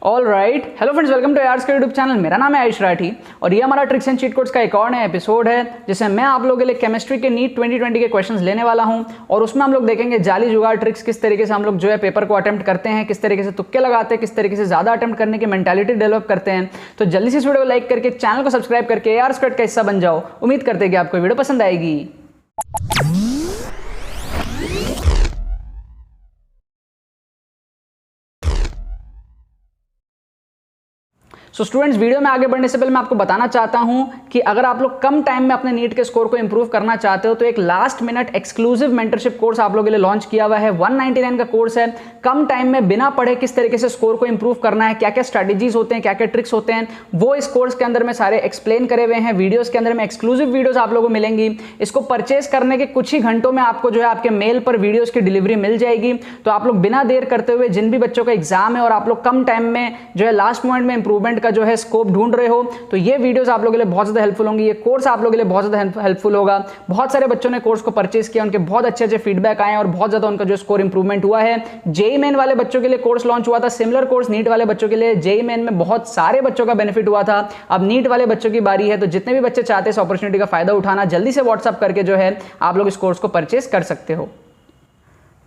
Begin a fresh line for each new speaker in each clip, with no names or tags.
All right, hello friends, welcome to arts का YouTube channel. मेरा नाम है आयुष राठी और ये हमारा ट्रिक्स एंड चीट कोड्स का एक और नया एपिसोड है जिसमें मैं आप लोगों के लिए केमिस्ट्री के नीट 2020 के क्वेश्चंस लेने वाला हूं और उसमें हम लोग देखेंगे जाली जुगाड़ ट्रिक्स, किस तरीके से हम लोग जो है पेपर को अटेम्प्ट करते हैं, किस तरीके से तुक्के लगाते हैं, किस तरीके से ज्यादा अटेम्प्ट करने की मेंटालिटी डेवलप करते हैं। तो जल्दी से इस वीडियो को लाइक करके चैनल को सब्सक्राइब करके आर स्क्वाड का हिस्सा बन जाओ। उम्मीद करते हैं कि आपको वीडियो पसंद आएगी। सो स्टूडेंट्स, वीडियो में आगे बढ़ने से पहले मैं आपको बताना चाहता हूं कि अगर आप लोग कम टाइम में अपने नीट के स्कोर को इंप्रूव करना चाहते हो तो एक last minute exclusive mentorship course आप लोगों के लिए लॉन्च किया हुआ है। 199 का कोर्स है। कम टाइम में बिना पढ़े किस तरीके से स्कोर को इंप्रूव करना है, क्या क्या स्ट्रैटेजीज होते हैं, क्या क्या ट्रिक्स होते हैं, वो इस कोर्स के अंदर में सारे एक्सप्लेन करे हुए हैं। वीडियोस के अंदर में एक्सक्लूसिव वीडियोस आप लोगों को मिलेंगी। इसको परचेस करने के कुछ ही घंटों में आपको जो है आपके मेल पर वीडियोस की डिलीवरी मिल जाएगी। तो आप लोग बिना देर करते हुए, जिन भी बच्चों का एग्जाम है और आप लोग कम टाइम में जो है लास्ट मोमेंट में इंप्रूवमेंट का जो है स्कोप ढूंढ रहे हो, तो ये वीडियोस आप लोगों के लिए बहुत ज्यादा हेल्पफुल होंगी। ये कोर्स आप लोगों के लिए बहुत ज्यादा हेल्पफुल होगा। बहुत सारे बच्चों ने कोर्स को परचेस किया, उनके बहुत अच्छे फीडबैक आए और बहुत ज्यादा उनका जो स्कोर इंप्रूवमेंट हुआ है। जेईई मेन वाले बच्चों के लिए कोर्स लॉन्च हुआ था, सिमिलर कोर्स नीट वाले बच्चों के लिए। जेईई मेन में बहुत सारे बच्चों का बेनिफिट हुआ था, अब नीट वाले बच्चों की बारी है। तो जितने भी बच्चे चाहते हैं इस अपॉर्चुनिटी का फायदा उठाना, जल्दी से व्हाट्सअप करके जो है आप लोग इस कोर्स को परचेस कर सकते हो।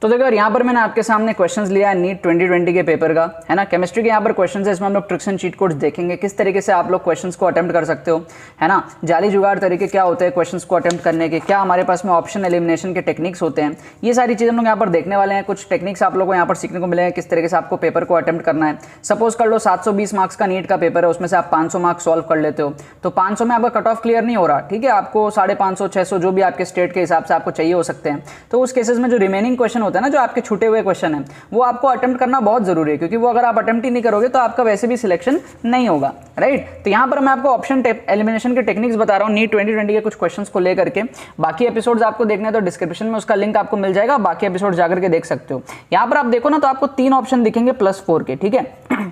तो देखो यहाँ पर मैंने आपके सामने क्वेश्चंस लिया है नीट 2020 के पेपर का, है ना। केमिस्ट्री के यहाँ पर क्वेश्चंस है, इसमें हम लोग ट्रिक्स एंड चीट कोड्स देखेंगे, किस तरीके से आप लोग क्वेश्चंस को अटेम्प्ट कर सकते हो, है ना। जाली जुगाड़ तरीके क्या होते हैं क्वेश्चंस को अटेम्प्ट करने के, क्या हमारे पास में ऑप्शन एलिमिनेशन के टेक्निक्स होते हैं, ये सारी चीज़ें हम लोग यहाँ पर देखने वाले हैं। कुछ टेक्निक्स आप लोग को यहाँ पर सीखने को मिलेंगे, किस तरीके से आपको पेपर को अटेम्प्ट करना है। सपोज कर लो 720 मार्क्स का नीट का पेपर है, उसमें से आप 500 मार्क्स सॉल्व कर लेते हो, तो 500 में आपका कट ऑफ क्लियर नहीं हो रहा, ठीक है। आपको 550, 600 जो भी आपके स्टेट के हिसाब से आपको चाहिए हो सकते हैं। तो उस केसेस में जो रिमेनिंग क्वेश्चन होता है ना, जो आपके छूटे हुए क्वेश्चन है, वो आपको अटेम्प्ट करना बहुत जरूरी है, क्योंकि वो अगर आप अटेम्प्ट ही नहीं करोगे तो आपका वैसे भी सिलेक्शन नहीं होगा, राइट। तो यहां पर मैं आपको ऑप्शन एलिमिनेशन के टेक्निक्स बता रहा हूं नीट 2020 के कुछ क्वेश्चंस को लेकर के। बाकी एपिसोड्स आपको देखने हैं तो डिस्क्रिप्शन में उसका लिंक आपको मिल जाएगा, बाकी एपिसोड जाकर के देख सकते हो। यहां पर आप देखो ना, तो आपको 3 ऑप्शन दिखेंगे +4 के, ठीक है।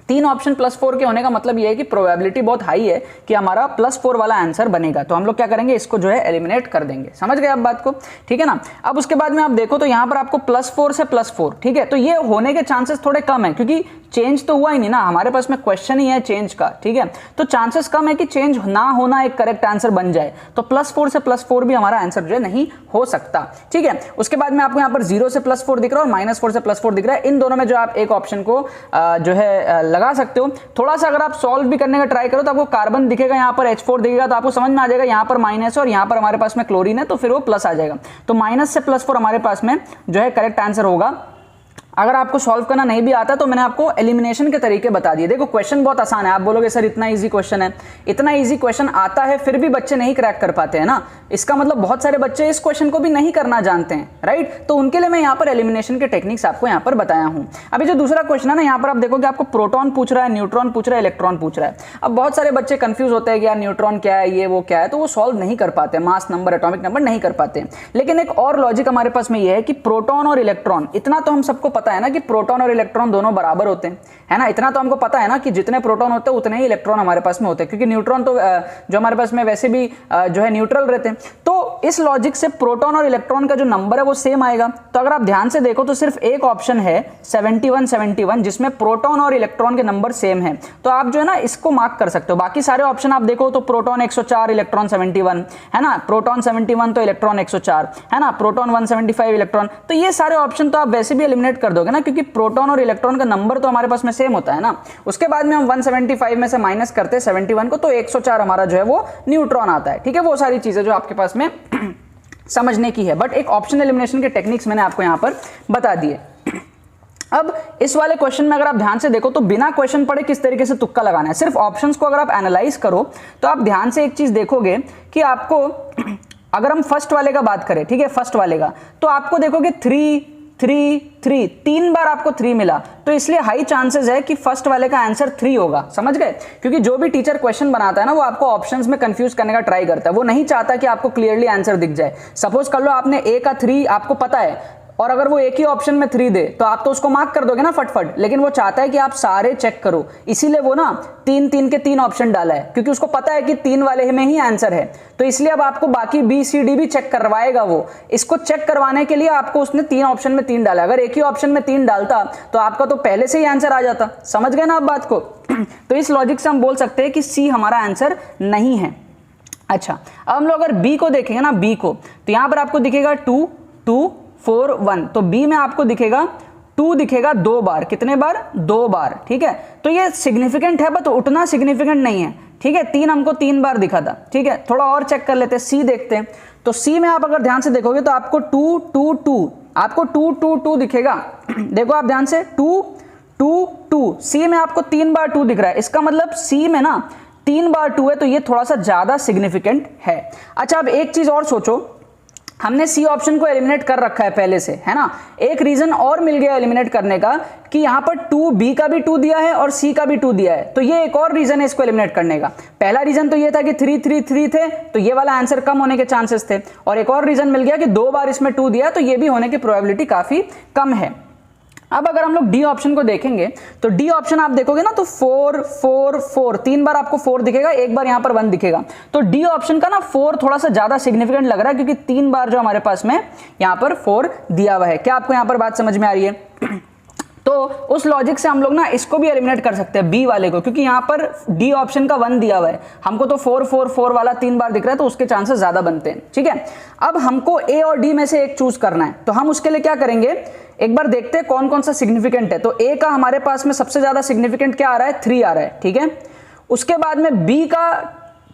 3 ऑप्शन +4 के होने का मतलब यह है कि प्रोबेबिलिटी बहुत हाई है कि हमारा +4 वाला आंसर बनेगा। तो हम लोग क्या करेंगे, इसको जो है एलिमिनेट कर देंगे। समझ गए आप बात को, ठीक है ना। अब उसके बाद में आप देखो तो यहां पर आपको +4 से +4, ठीक है। तो ये होने के चांसेस थोड़े कम है, क्योंकि चेंज तो हुआ ही नहीं ना, हमारे पास में क्वेश्चन ही है चेंज का, ठीक है। तो चांसेस कम है कि चेंज ना होना एक करेक्ट आंसर बन जाए। तो +4 से +4 भी हमारा आंसर जो है नहीं हो सकता, ठीक है। उसके बाद में आपको यहाँ पर 0 से +4 दिख रहा है और -4 से +4 दिख रहा है। इन दोनों में जो आप एक ऑप्शन को जो है लगा सकते हो। थोड़ा सा अगर आप सॉल्व भी करने का ट्राई करो तो आपको कार्बन दिखेगा, यहाँ पर H4 दिखेगा, तो आपको समझ में आ जाएगा यहाँ पर माइनस है और यहाँ पर हमारे पास में क्लोरीन है, तो फिर वो प्लस आ जाएगा। तो माइनस से +4 हमारे पास में जो है करेक्ट आंसर होगा। अगर आपको सॉल्व करना नहीं भी आता तो मैंने आपको एलिमिनेशन के तरीके बता दिए। देखो क्वेश्चन बहुत आसान है, आप बोलोगे सर इतना इजी क्वेश्चन है, इतना इजी क्वेश्चन आता है फिर भी बच्चे नहीं क्रैक कर पाते हैं ना, इसका मतलब बहुत सारे बच्चे इस क्वेश्चन को भी नहीं करना जानते हैं, राइट। तो उनके लिए मैं यहाँ पर एलिमिनेशन के टेक्निक्स आपको यहाँ पर बताया हूँ। अभी जो दूसरा क्वेश्चन है ना, यहाँ पर आप देखोगे आपको प्रोटॉन पूछ रहा है, न्यूट्रॉन पूछ रहा है, इलेक्ट्रॉन पूछ रहा है। अब बहुत सारे बच्चे कंफ्यूज होते हैं कि यार न्यूट्रॉन क्या है, ये वो क्या है, तो वो सॉल्व नहीं कर पाते, मास नंबर, एटॉमिक नंबर नहीं कर पाते। लेकिन एक और लॉजिक हमारे पास में ये है कि प्रोटॉन और इलेक्ट्रॉन, इतना तो हम सबको पता है ना कि प्रोटॉन और इलेक्ट्रॉन दोनों बराबर होते हैं, है ना। इतना तो हमको पता है ना कि जितने प्रोटॉन होते हैं उतने ही इलेक्ट्रॉन हमारे पास में होते हैं, क्योंकि न्यूट्रॉन तो जो हमारे पास में वैसे भी जो है न्यूट्रल रहते हैं। तो इस लॉजिक से प्रोटॉन और इलेक्ट्रॉन का जो नंबर है वो सेम आएगा। तो अगर आप ध्यान से देखो तो सिर्फ एक ऑप्शन है 71 जिसमें प्रोटॉन और इलेक्ट्रॉन के नंबर सेम है, तो आप जो है ना इसको मार्क कर सकते हो। बाकी सारे ऑप्शन आप देखो तो प्रोटॉन 104, इलेक्ट्रॉन 71, है ना। प्रोटॉन 71 तो इलेक्ट्रॉन 104, है ना। प्रोटॉन 175 इलेक्ट्रॉन, तो ये सारे ऑप्शन तो आप वैसे भी एलिमिनेट कर दोगे ना, क्योंकि प्रोटॉन और इलेक्ट्रॉन का नंबर तो हमारे पास में सेम होता है ना। उसके बाद में हम 175 में से माइनस करते हैं 71 को, तो 104 हमारा जो है वो न्यूट्रॉन आता है, ठीक है। वो सारी चीजें जो आपके पास में समझने की है, बट एक ऑप्शन एलिमिनेशन के टेक्निक्स मैंने आपको यहां पर बता दिए। अब इस वाले क्वेश्चन में अगर आप ध्यान से देखो तो बिना क्वेश्चन पढ़े किस तरीके से तुक्का लगाना है, सिर्फ ऑप्शंस को अगर आप एनालाइज करो तो आप ध्यान से एक चीज देखोगे कि आपको अगर हम फर्स्ट वाले का बात करें, ठीक है, फर्स्ट वाले का, तो आपको देखोगे 3 3 3 3 बार आपको 3 मिला, तो इसलिए हाई चांसेस है कि फर्स्ट वाले का आंसर 3 होगा। समझ गए, क्योंकि जो भी टीचर क्वेश्चन बनाता है ना वो आपको ऑप्शंस में कंफ्यूज करने का ट्राई करता है, वो नहीं चाहता कि आपको क्लियरली आंसर दिख जाए। सपोज कर लो आपने ए का 3 आपको पता है और अगर वो एक ही ऑप्शन में 3 दे तो आप तो उसको मार्क कर दोगे ना फटफट, लेकिन वो चाहता है कि आप सारे चेक करो, इसीलिए वो ना 3 के 3 ऑप्शन डाला है, क्योंकि उसको पता है कि 3 वाले में ही आंसर है। तो इसलिए अब आपको बाकी बी सी डी भी चेक करवाएगा वो। इसको चेक करवाने के लिए आपको उसने 3 ऑप्शन में 3 डाला। अगर एक ही ऑप्शन में 3 डालता तो आपका तो पहले से ही आंसर आ जाता। समझ गए ना आप बात को? तो इस लॉजिक से हम बोल सकते हैं कि सी हमारा आंसर नहीं है। अच्छा, अब हम लोग अगर बी को देखेंगे ना, बी को, तो यहां पर आपको दिखेगा 2 2 4 1, तो बी में आपको दिखेगा 2 दिखेगा 2 बार। कितने बार? 2 बार। ठीक है, तो ये सिग्निफिकेंट है, बट उतना सिग्निफिकेंट नहीं है। ठीक है, 3 हमको 3 बार दिखा था। ठीक है, थोड़ा और चेक कर लेते हैं, सी देखते हैं। तो सी में आप अगर ध्यान से देखोगे तो आपको 2 2 2, आपको 2 2 2 दिखेगा। देखो आप ध्यान से, 2 2 2, सी में आपको 3 बार 2 दिख रहा है। इसका मतलब सी में ना 3 बार 2 है, तो ये थोड़ा सा ज्यादा सिग्निफिकेंट है। अच्छा, अब एक चीज और सोचो, हमने सी ऑप्शन को एलिमिनेट कर रखा है पहले से, है ना। एक रीजन और मिल गया एलिमिनेट करने का कि यहां पर 2 बी का भी 2 दिया है और सी का भी 2 दिया है, तो ये एक और रीजन है इसको एलिमिनेट करने का। पहला रीजन तो ये था कि 3 3 3 थे, तो ये वाला आंसर कम होने के चांसेस थे, और एक और रीजन मिल गया कि 2 बार इसमें 2 दिया, तो ये भी होने की प्रोबेबिलिटी काफी कम है। अब अगर हम लोग डी ऑप्शन को देखेंगे तो डी ऑप्शन आप देखोगे ना तो 4 4 4, 3 बार आपको 4 दिखेगा, एक बार यहां पर 1 दिखेगा। तो डी ऑप्शन का ना 4 थोड़ा सा ज्यादा सिग्निफिकेंट लग रहा है, क्योंकि 3 बार जो हमारे पास में यहां पर 4 दिया हुआ है। क्या आपको यहां पर बात समझ में आ रही है? तो उस लॉजिक से हम लोग ना इसको भी एलिमिनेट कर सकते हैं, बी वाले को, क्योंकि यहां पर डी ऑप्शन का 1 दिया हुआ है, हमको तो 4 4 4 वाला 3 बार दिख रहा है, तो उसके चांसेस ज्यादा बनते हैं। ठीक है, अब हमको ए और डी में से एक चूज करना है, तो हम उसके लिए क्या करेंगे, एक बार देखते हैं कौन कौन सा सिग्निफिकेंट है। तो ए का हमारे पास में सबसे ज्यादा सिग्निफिकेंट क्या आ रहा है? 3 आ रहा है। ठीक है, उसके बाद में बी का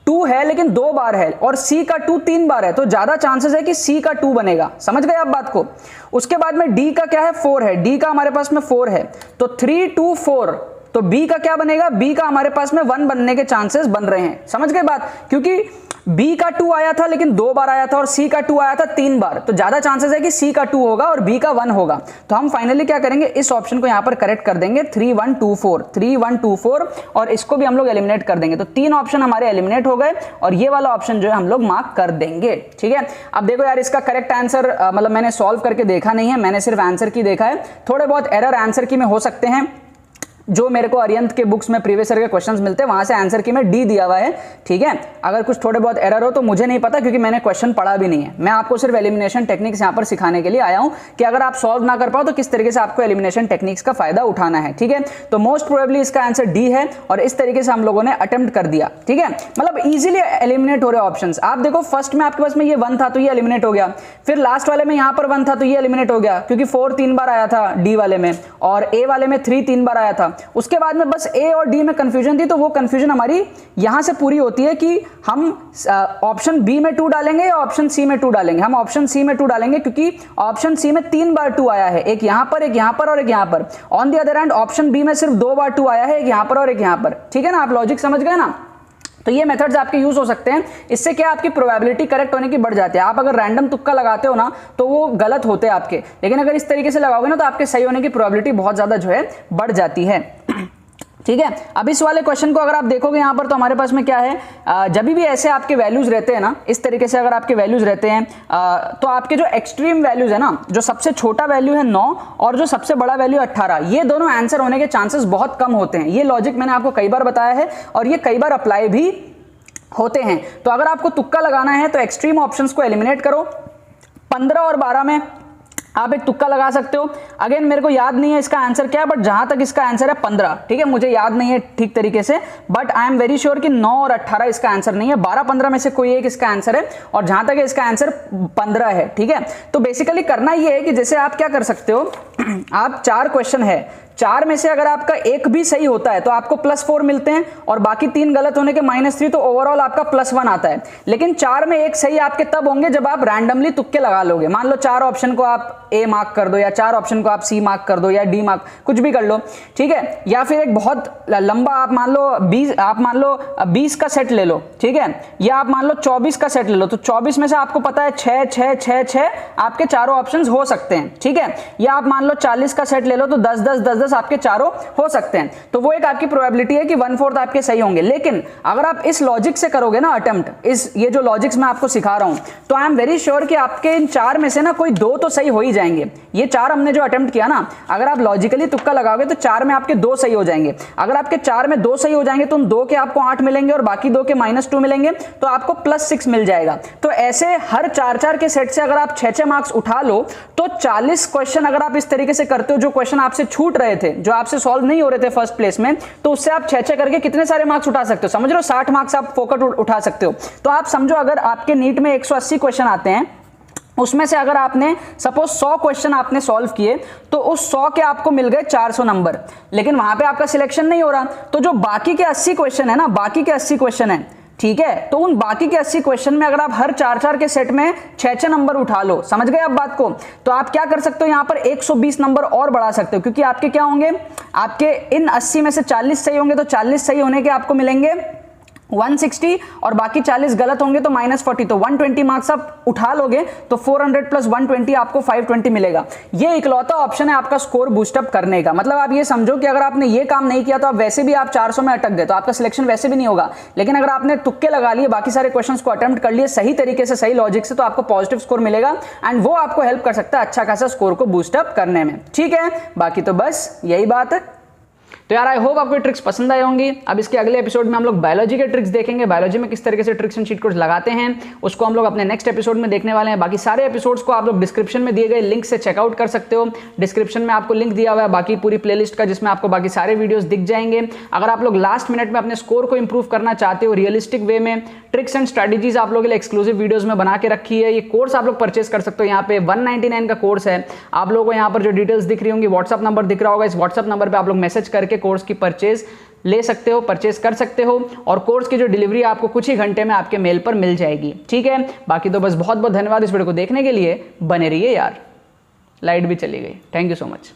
2 है लेकिन 2 बार है, और सी का 2 3 बार है, तो ज्यादा चांसेस है कि सी का 2 बनेगा। समझ गए आप बात को? उसके बाद में डी का क्या है? 4 है, डी का हमारे पास में 4 है, तो 3 2 4, तो बी का क्या बनेगा? बी का हमारे पास में 1 बनने के चांसेस बन रहे हैं। समझ गए बात? क्योंकि बी का 2 आया था लेकिन 2 बार आया था, और सी का 2 आया था 3 बार, तो ज्यादा चांसेस है कि सी का 2 होगा और बी का 1 होगा। तो हम फाइनली क्या करेंगे, इस ऑप्शन को यहां पर करेक्ट कर देंगे, 3 1 2 4 3 1 2 4, और इसको भी हम लोग एलिमिनेट कर देंगे। तो 3 ऑप्शन हमारे एलिमिनेट हो गए, और ये वाला ऑप्शन जो है हम लोग मार्क कर देंगे। ठीक है, अब देखो यार, इसका करेक्ट आंसर मतलब मैंने सॉल्व करके देखा नहीं है, मैंने सिर्फ आंसर की देखा है। थोड़े बहुत एरर आंसर की में हो सकते हैं, जो मेरे को अरियंत के बुक्स में प्रीवियस ईयर के क्वेश्चंस मिलते हैं, वहां से आंसर की में डी दिया हुआ है। ठीक है, अगर कुछ थोड़े बहुत एरर हो तो मुझे नहीं पता, क्योंकि मैंने क्वेश्चन पढ़ा भी नहीं है। मैं आपको सिर्फ एलिमिनेशन टेक्निक्स यहां पर सिखाने के लिए आया हूं कि अगर आप सॉल्व ना कर पाओ तो किस तरीके से आपको एलिमिनेशन टेक्निक्स का फायदा उठाना है। ठीक है, तो मोस्ट प्रोबेबली इसका आंसर डी है, और इस तरीके से हम लोगों ने अटेम्प्ट कर दिया। ठीक है, मतलब इजीली एलिमिनेट हो रहे ऑप्शन। आप देखो, फर्स्ट में आपके पास में ये 1 था तो ये एलिमिनेट हो गया, फिर लास्ट वाले में यहां पर 1 था तो ये एलिमिनेट हो गया, क्योंकि 4 3 बार आया था डी वाले में, और ए वाले में 3 3 बार आया था। उसके बाद में बस ए और डी में कंफ्यूजन थी, तो वो कंफ्यूजन हमारी यहां से पूरी होती है कि हम ऑप्शन बी में 2 डालेंगे या ऑप्शन सी में 2 डालेंगे। हम ऑप्शन सी में 2 डालेंगे, क्योंकि ऑप्शन सी में 3 बार 2 आया है, एक यहां पर, एक यहां पर और एक यहां पर। On the other hand option b में सिर्फ 2 बार 2 आया है, एक यहां पर और एक यहां पर। ठीक है ना, आप लॉजिक समझ गए ना? तो ये मेथड्स आपके यूज हो सकते हैं, इससे क्या आपकी प्रोबेबिलिटी करेक्ट होने की बढ़ जाती है। आप अगर रैंडम तुक्का लगाते हो ना तो वो गलत होते हैं आपके, लेकिन अगर इस तरीके से लगाओगे ना तो आपके सही होने की प्रोबेबिलिटी बहुत ज्यादा जो है बढ़ जाती है। ठीक है, अब इस वाले क्वेश्चन को अगर आप देखोगे यहां पर, तो हमारे पास में क्या है, जब भी ऐसे आपके वैल्यूज रहते हैं ना, इस तरीके से अगर आपके वैल्यूज रहते हैं, तो आपके जो एक्सट्रीम वैल्यूज है ना, जो सबसे छोटा वैल्यू है 9 और जो सबसे बड़ा वैल्यू 18, ये दोनों आंसर होने के चांसेस बहुत कम होते हैं। ये लॉजिक मैंने आपको कई बार बताया है, और ये कई बार अप्लाई भी होते हैं। तो अगर आपको तुक्का लगाना है तो एक्सट्रीम ऑप्शंस को एलिमिनेट करो। 15 और 12 में आप एक तुक्का लगा सकते हो। अगेन मेरे को याद नहीं है इसका आंसर क्या है, बट जहां तक इसका आंसर है 15, ठीक है, मुझे याद नहीं है ठीक तरीके से, but I am very sure कि 9 और 18 इसका आंसर नहीं है, 12-15 में से कोई एक इसका आंसर है, और जहां तक है इसका आंसर 15 है। ठीक है, तो बेसिकली करना ये है कि जैसे आप क्या कर सकते हो, आप 4 क्वेश्चन है, 4 में से अगर आपका एक भी सही होता है तो आपको +4 मिलते हैं, और बाकी 3 गलत होने के -3, तो ओवरऑल आपका +1 आता है। लेकिन 4 में एक सही आपके तब होंगे जब आप रैंडमली तुक्के लगा लोगे। मान लो 4 ऑप्शन को आप ए मार्क कर दो, या 4 ऑप्शन को आप सी मार्क कर दो, या डी मार्क, कुछ भी कर लो। ठीक है, या फिर एक बहुत लंबा आप मान लो 20 का सेट ले लो। ठीक है, या आप मान लो 24 का सेट ले लो, तो 24 में से आपको पता है 6 6 6 6 आपके चारों ऑप्शन हो सकते हैं। ठीक है, या आप मान लो 40 का सेट ले लो, तो 10 10 10 10 आपके चारों हो सकते हैं। तो वो एक आपकी प्रोबेबिलिटी है कि 1/4 आपके सही होंगे। लेकिन अगर आप इस लॉजिक से करोगे ना अटेम्प्ट, ये जो लॉजिक्स मैं आपको सिखा रहा हूं, तो आई एम वेरी श्योर कि आपके इन 4 में से ना कोई 2 तो सही हो ही जाएंगे। ये 4 हमने जो अटेम्प्ट किया ना, अगर आप लॉजिकली तुक्का लगाओगे तो 4 में आपके 2 सही हो जाएंगे। अगर आपके 4 में 2 सही हो जाएंगे तो उन 2 के आपको 8 मिलेंगे और बाकी 2 के -2 मिलेंगे, तो आपको +6 मिल जाएगा। तो ऐसे हर 4-4 के सेट से अगर आप 6-6 मार्क्स उठा लो तो 40 क्वेश्चन अगर आप इस तरीके से करते हो, जो क्वेश्चन आपसे छूट रहे थे, जो आपसे सॉल्व नहीं हो रहे थे फर्स्ट प्लेस में, तो उससे आप 6-6 करके कितने सारे मार्क्स उठा सकते हो, समझ रहे हो? 60 मार्क्स आप फोकट उठा सकते हो। तो आप समझो अगर आपके नीट में 180 क्वेश्चन आते हैं, उसमें से अगर आपने सपोज 100 क्वेश्चन आपने सॉल्व किए तो उस 100 के आपको मिल गए 400 नंबर, लेकिन वहां पे आपका सिलेक्शन नहीं हो रहा, तो जो बाकी के 80 क्वेश्चन है ना, बाकी के 80 क्वेश्चन है, ठीक है, तो उन बाकी के 80 क्वेश्चन में अगर आप हर 4-4 के सेट में 6-6 नंबर उठा लो, समझ गए आप बात को, तो आप क्या कर सकते हो, यहां पर 120 नंबर और बढ़ा सकते हो, क्योंकि आपके क्या होंगे, आपके इन 80 में से 40 सही होंगे, तो 40 सही होने के आपको मिलेंगे 160 और बाकी 40 गलत होंगे तो -40, तो 120 मार्क्स आप उठा लोगे तो 400 + 120 आपको 520 मिलेगा। ये इकलौता ऑप्शन है आपका स्कोर बूस्टअप करने का। मतलब आप ये समझो कि अगर आपने ये काम नहीं किया तो आप वैसे भी आप 400 में अटक गए, तो आपका सिलेक्शन वैसे भी नहीं होगा, लेकिन अगर आपने तुक्के लगा लिए, बाकी सारे क्वेश्चंस को अटेम्प्ट कर लिए सही तरीके से, सही लॉजिक से, तो आपको पॉजिटिव स्कोर मिलेगा एंड वो आपको हेल्प कर सकता है अच्छा खासा स्कोर को बूस्टअप करने में। ठीक है, बाकी तो बस यही बात है। तो यार आई होप आपको ये ट्रिक्स पसंद आई होंगी। अब इसके अगले एपिसोड में हम लोग बायोलॉजी के ट्रिक्स देखेंगे, बायोलॉजी में किस तरीके से ट्रिक्स एंड चीट कोड्स लगाते हैं, उसको हम लोग अपने नेक्स्ट एपिसोड में देखने वाले हैं। बाकी सारे एपिसोड्स को आप लोग डिस्क्रिप्शन में दिए गए लिंक से चेकआउट कर सकते हो। डिस्क्रिप्शन में आपको लिंक दिया हुआ है बाकी पूरी प्लेलिस्ट का, जिसमें आपको बाकी सारे वीडियोस दिख जाएंगे। अगर आप लोग लास्ट मिनट में अपने स्कोर को इंप्रूव करना चाहते हो रियलिस्टिक वे में, ट्रिक्स एंड स्ट्रेटेजीज आप लोगों के लिए एक्सक्लूसिव वीडियोस में बना के रखी है। ये कोर्स आप लोग परचेस कर सकते हो, यहाँ पे 199 का कोर्स है। आप लोगों को यहाँ पर जो डिटेल्स दिख रही होंगी, व्हाट्सअप नंबर दिख रहा होगा, इस व्हाट्सअप नंबर पर आप लोग मैसेज करके कोर्स की परचेज ले सकते हो, परचेस कर सकते हो, और कोर्स की जो डिलीवरी आपको कुछ ही घंटे में आपके मेल पर मिल जाएगी। ठीक है, बाकी तो बस बहुत बहुत धन्यवाद इस वीडियो को देखने के लिए। बने रहिए यार, लाइट भी चली गई। Thank you so much.